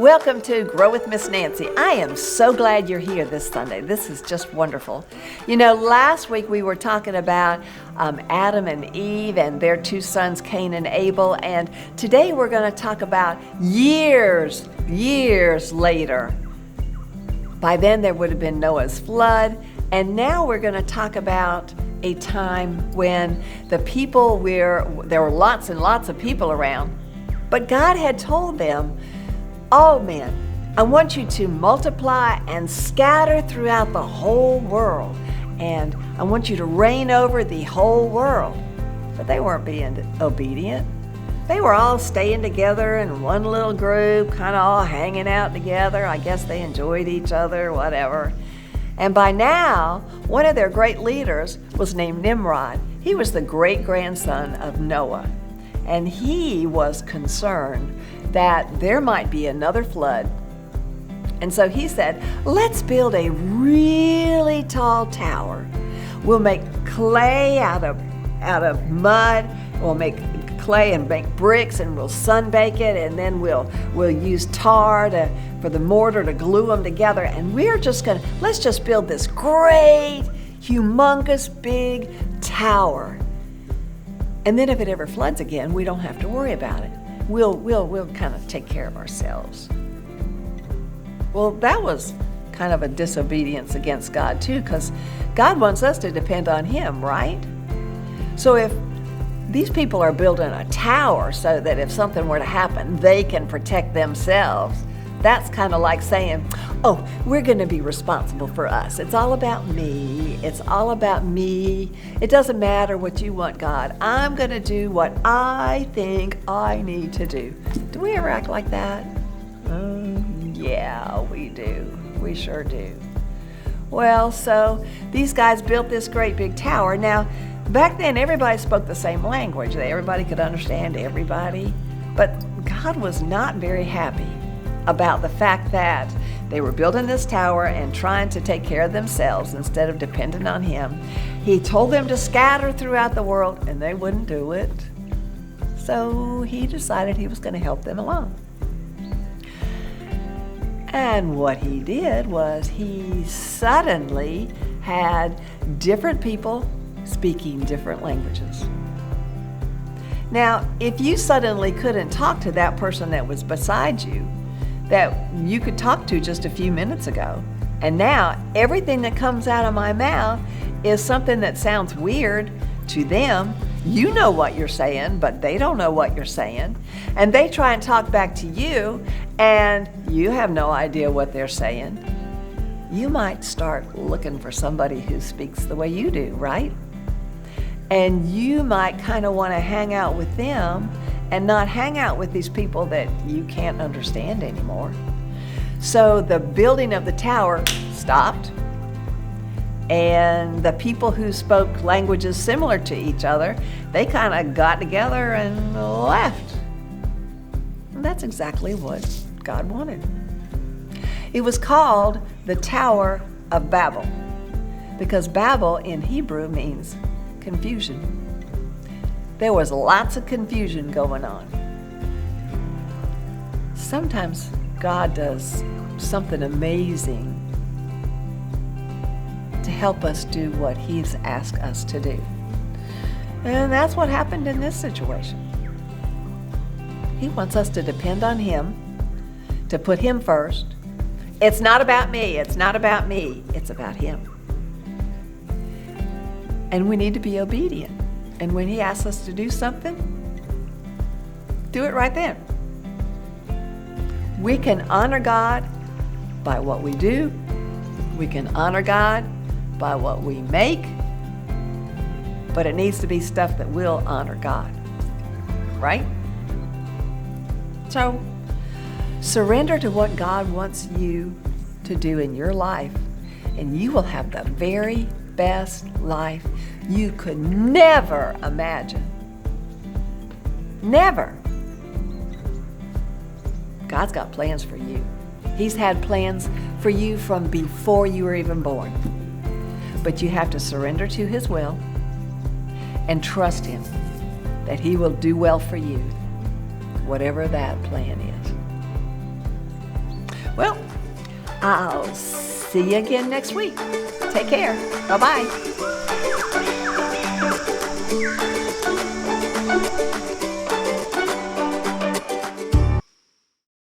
Welcome to Grow with Miss Nancy. I am so glad you're here this Sunday. This is just wonderful. You know, last week we were talking about Adam and Eve and their two sons, Cain and Abel, and today we're going to talk about years later. By then there would have been Noah's flood, and now we're going to talk about a time when there were lots and lots of people around, but God had told them, "Oh man, I want you to multiply and scatter throughout the whole world, and I want you to reign over the whole world." But they weren't being obedient. They were all staying together in one little group, kind of all hanging out together. I guess they enjoyed each other, whatever. And by now, one of their great leaders was named Nimrod. He was the great-grandson of Noah, and he was concerned that there might be another flood. And so he said, "Let's build a really tall tower. We'll make clay out of mud. We'll make clay and make bricks, and we'll sunbake it, and then we'll use tar for the mortar to glue them together. And let's just build this great, humongous, big tower. And then if it ever floods again, we don't have to worry about it. We'll kind of take care of ourselves." Well, that was kind of a disobedience against God too, because God wants us to depend on Him, right? So if these people are building a tower so that if something were to happen, they can protect themselves, that's kind of like saying, "Oh, we're going to be responsible for us. It's all about me. It's all about me. It doesn't matter what you want, God. I'm going to do what I think I need to do." Do we ever act like that? Yeah, we do. We sure do. Well, so these guys built this great big tower. Now, back then, everybody spoke the same language. Everybody could understand everybody. But God was not very happy about the fact that they were building this tower and trying to take care of themselves instead of depending on Him. He told them to scatter throughout the world, and they wouldn't do it. So He decided He was going to help them along. And what He did was He suddenly had different people speaking different languages. Now, if you suddenly couldn't talk to that person that was beside you, that you could talk to just a few minutes ago, and now everything that comes out of my mouth is something that sounds weird to them. You know what you're saying, but they don't know what you're saying. And they try and talk back to you, and you have no idea what they're saying. You might start looking for somebody who speaks the way you do, right? And you might kind of want to hang out with them and not hang out with these people that you can't understand anymore. So the building of the tower stopped, and the people who spoke languages similar to each other, they kind of got together and left. And that's exactly what God wanted. It was called the Tower of Babel, because Babel in Hebrew means confusion. There was lots of confusion going on. Sometimes God does something amazing to help us do what He's asked us to do. And that's what happened in this situation. He wants us to depend on Him, to put Him first. It's not about me. It's not about me. It's about Him. And we need to be obedient. And when He asks us to do something, do it right then. We can honor God by what we do. We can honor God by what we make. But it needs to be stuff that will honor God. Right? So, surrender to what God wants you to do in your life, and you will have the very best life you could never imagine. Never. God's got plans for you. He's had plans for you from before you were even born. But you have to surrender to His will and trust Him that He will do well for you, whatever that plan is. Well, I'll see you again next week. Take care. Bye-bye.